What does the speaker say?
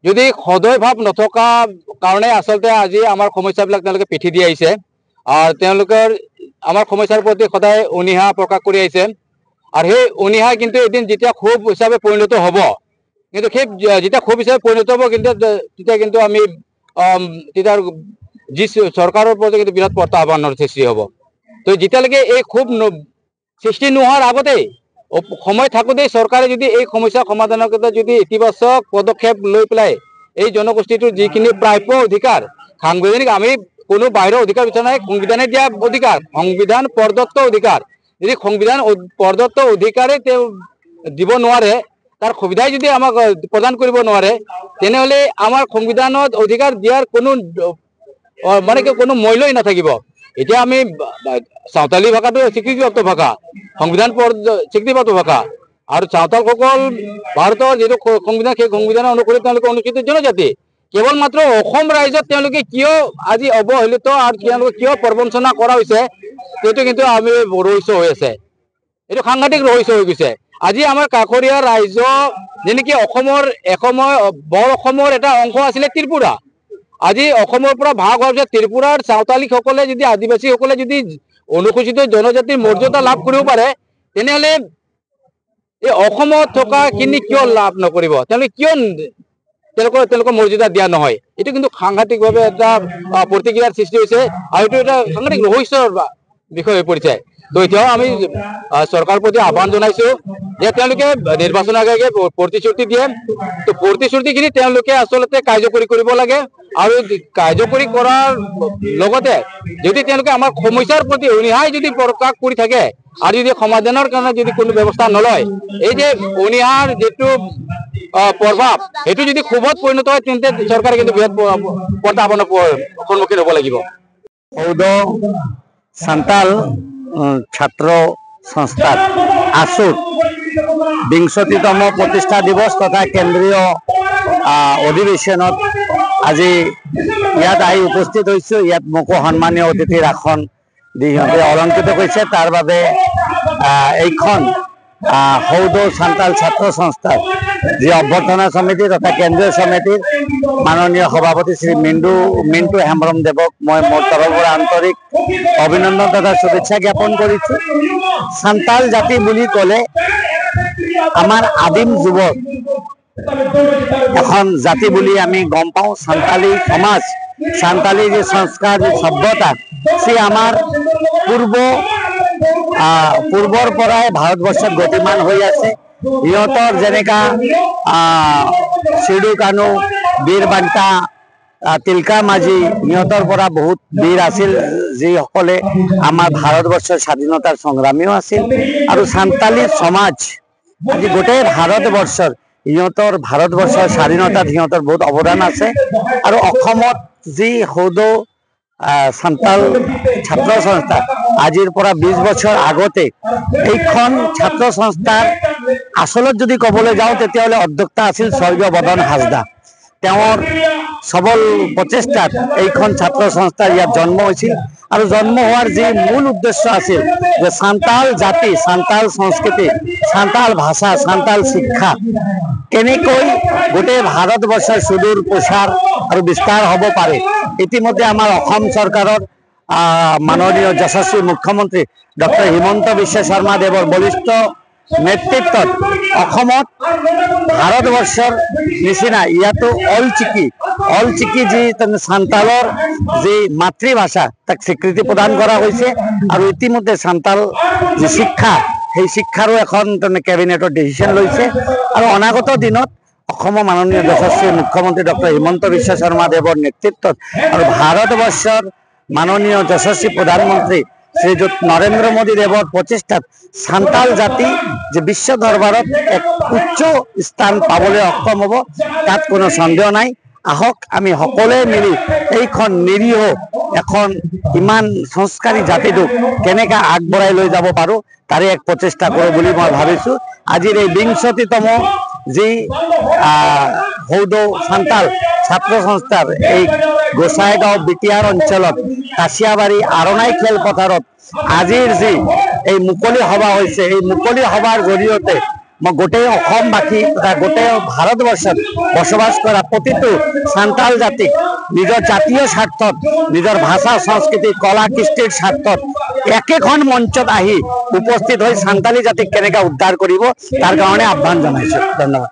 যদি সদয় ভাৱ নথকা কাৰণে আচলতে আজি আমাৰ সমস্যাবিলাক তেওঁলোকে পিঠি দি আহিছে আৰু তেওঁলোকৰ আমাৰ সমস্যাৰ প্ৰতি সদায় অনীহা প্ৰকাশ কৰি আহিছে আৰু সেই অনীহা কিন্তু এদিন যেতিয়া ক্ষোভ হিচাপে পৰিণত হ'ব কিন্তু সেই যেতিয়া ক্ষোভ হিচাপে পৰিণত হ'ব কিন্তু তেতিয়া কিন্তু আমি তেতিয়া যি চৰকাৰৰ প্ৰতি কিন্তু বিৰাট প্ৰত্যাহ্বানৰ সৃষ্টি হ'ব। তো যেতিয়ালৈকে এই ক্ষোভ সৃষ্টি নোহোৱাৰ আগতেই সময় থাকোঁতেই চৰকাৰে যদি এই সমস্যা সমাধানৰ ক্ষেত্ৰত যদি ইতিবাচক পদক্ষেপ লৈ পেলাই এই জনগোষ্ঠীটোৰ যিখিনি প্ৰাপ্য অধিকাৰ সাংবিধানিক আমি কোনো বাহিৰৰ অধিকাৰ বিচৰা নাই, সংবিধানে দিয়া অধিকাৰ, সংবিধান প্ৰদত্ত অধিকাৰ, যদি সংবিধান প্ৰদত্ত অধিকাৰে তেওঁ দিব নোৱাৰে, তাৰ সুবিধাই যদি আমাক প্ৰদান কৰিব নোৱাৰে, তেনেহ'লে আমাৰ সংবিধানত অধিকাৰ দিয়াৰ কোনো মানে কি কোনো মূল্যই নাথাকিব। এতিয়া আমি সাঁওতালি ভাষাটো স্বীকৃতিপ্ৰাপ্ত ভাষা, সংবিধান স্বীকৃতিপ্ৰাপ্ত ভাষা আৰু সাঁওতালসকল ভাৰতৰ যিটো সংবিধান সেই সংবিধানৰ অনুসৰি তেওঁলোকে অনুসূচিত জনজাতি। কেৱল মাত্ৰ অসম ৰাজ্যত তেওঁলোকে কিয় আজি অৱহেলিত আৰু তেওঁলোকে কিয় প্ৰবঞ্চনা কৰা হৈছে সেইটো কিন্তু আমি ৰহস্য হৈ আছে, এইটো সাংঘাতিক ৰহস্য হৈ গৈছে। আজি আমাৰ কাষৰীয়া ৰাজ্য যেনেকৈ অসমৰ এসময় বৰ অসমৰ এটা অংশ আছিলে ত্ৰিপুৰা, আজি অসমৰ পৰা ভাগ হোৱাৰ পিছত ত্ৰিপুৰাৰ সাঁওতালিসকলে যদি আদিবাসীসকলে যদি অনুসূচিত জনজাতিৰ মৰ্যাদা লাভ কৰিব পাৰে, তেনেহ'লে এই অসমত থকাখিনি কিয় লাভ নকৰিব, তেওঁলোকে কিয় তেওঁলোকৰ মৰ্যাদা দিয়া নহয়? এইটো কিন্তু সাংঘাতিকভাৱে এটা প্ৰতিক্ৰিয়াৰ সৃষ্টি হৈছে আৰু এইটো এটা সাংঘাতিক ৰহস্যৰ বিষয় হৈ পৰিছে। তো এতিয়াও আমি চৰকাৰৰ প্ৰতি আহ্বান জনাইছোঁ যে তেওঁলোকে নিৰ্বাচন আগে প্ৰতিশ্ৰুতি দিয়ে, তো প্ৰতিশ্ৰুতিখিনি তেওঁলোকে আচলতে কাৰ্যকৰী কৰিব লাগে আৰু কাৰ্যকৰী কৰাৰ লগতে যদি তেওঁলোকে আমাৰ সমস্যাৰ প্ৰতি অনীহাই যদি প্ৰকাশ কৰি থাকে আৰু যদি সমাধানৰ কাৰণে যদি কোনো ব্যৱস্থা নলয়, এই যে অনীহাৰ যিটো প্ৰভাৱ সেইটো যদি ক্ষোভত পৰিণত হয় তেন্তে চৰকাৰে কিন্তু বৃহৎ প্ৰত্যাহ্বানৰ সন্মুখীন হ'ব লাগিব। সৌদ সান্তাল ছাত্র সংস্থার আসুত ২৫তম প্রতিষ্ঠা দিবস তথা কেন্দ্রীয় অধিবেশনত আজি ইয়াত আহি উপস্থিত হৈছোঁ। ইয়াত মোকো সন্মানীয় অতিথিৰ আসন দি সিহঁতে অলংকৃত কৰিছে। তাৰ বাবে এইখন সৌদ সান্তাল ছাত্ৰ সংস্থাৰ যি অভ্যৰ্থনা সমিতি তথা কেন্দ্ৰীয় সমিতিৰ মাননীয় সভাপতি শ্ৰী মিণ্টু হেমব্ৰম দেৱক মই মোৰ তৰফৰ পৰা আন্তৰিক অভিনন্দন তথা শুভেচ্ছা জ্ঞাপন কৰিছোঁ। সান্তাল জাতি বুলি ক'লে আমাৰ আদিম যুগৰ এখন জাতি বুলি আমি গম পাওঁ। সান্তালী সমাজ, সান্তালী যে সংস্কাৰ, যে সভ্যতা, সে আমাৰ পূৰ্বৰ পৰাই ভাৰতবৰ্ষত গতিমান হৈ আছে। সিহঁতৰ যেনেকা চিডু কানু, বীৰ বান্তা, তিলকা মাঝি, সিহঁতৰ পৰা বহুত বীৰ আছিল যিসকলে আমাৰ ভাৰতবৰ্ষৰ স্বাধীনতাৰ সংগ্ৰামীও আছিল। আৰু সান্তালী সমাজ আজি গোটেই ভাৰতবৰ্ষৰ ভাৰতবৰ্ষৰ স্বাধীনতাত সিহঁতৰ বহুত অৱদান আছে। আৰু অসমত যি সৌদ সান্তাল ছাত্ৰ সংস্থা আজিৰ পৰা ২০ বছৰ আগতে এইখন ছাত্ৰ সংস্থাৰ আচলত যদি ক'বলৈ যাওঁ তেতিয়াহ'লে অধ্যক্ষ আছিল স্বৰ্গীয় বদন হাজদা। তেওঁৰ সবল প্ৰচেষ্টাত এইখন ছাত্ৰ সংস্থাৰ ইয়াত জন্ম হৈছিল আৰু জন্ম হোৱাৰ যি মূল উদ্দেশ্য আছিল যে সান্তাল জাতি, সান্তাল সংস্কৃতি, সান্তাল ভাষা, সান্তাল শিক্ষা কেনেকৈ গোটেই ভাৰতবৰ্ষৰ সুদূৰ প্ৰসাৰ আৰু বিস্তাৰ হ'ব পাৰে। ইতিমধ্যে আমাৰ অসম চৰকাৰৰ মাননীয় যশস্বী মুখ্যমন্ত্ৰী ডক্টৰ হিমন্ত বিশ্ব শৰ্মা দেৱৰ বলিষ্ঠ নেতৃত্বত অসমত ভাৰতবৰ্ষৰ নিচিনা ইয়াতো অল চিকি যি সান্তালৰ যি মাতৃভাষা তাক স্বীকৃতি প্ৰদান কৰা হৈছে। আৰু ইতিমধ্যে সান্তাল যি শিক্ষা, সেই শিক্ষাৰো এখন কেবিনেটৰ ডিচিশ্যন লৈছে। আৰু অনাগত দিনত অসমৰ মাননীয় যশস্বী মুখ্যমন্ত্ৰী ডক্টৰ হিমন্ত বিশ্ব শৰ্মা দেৱৰ নেতৃত্বত আৰু ভাৰতবৰ্ষৰ মাননীয় যশস্বী প্ৰধানমন্ত্ৰী শ্ৰীযুত নৰেন্দ্ৰ মোদী দেৱৰ প্ৰচেষ্টাত সান্তাল জাতি যে বিশ্ব দৰবাৰত এক উচ্চ স্থান পাবলৈ সক্ষম হ'ব তাত কোনো সন্দেহ নাই। আহক আমি সকলোৱে মিলি এইখন নিৰীহ এখন ইমান সংস্কাৰী জাতিটোক কেনেকৈ আগবঢ়াই লৈ যাব পাৰোঁ তাৰে এক প্ৰচেষ্টা কৰোঁ বুলি মই ভাবিছোঁ। আজিৰ এই ২৫তম যি সৌদ সান্তাল ছাত্ৰ সংস্থাৰ এই গোসাইগাঁও বিটিয়াৰ অঞ্চলত কাছিয়াবাৰী আৰণাই খেলপথাৰত আজিৰ যি এই মুকলি সভা হৈছে, এই মুকলি সভাৰ জৰিয়তে মই গোটেই অসমবাসী তথা গোটেই ভাৰতবৰ্ষত বসবাস কৰা প্ৰতিটো সান্তাল জাতিক নিজৰ জাতীয় স্বাৰ্থত নিজৰ ভাষা সংস্কৃতি কলা কৃষ্টিৰ স্বাৰ্থত একেখন মঞ্চত আহি উপস্থিত হৈ সান্তালী জাতিক কেনেকৈ উদ্ধাৰ কৰিব তাৰ কাৰণে আহ্বান জনাইছোঁ। ধন্যবাদ।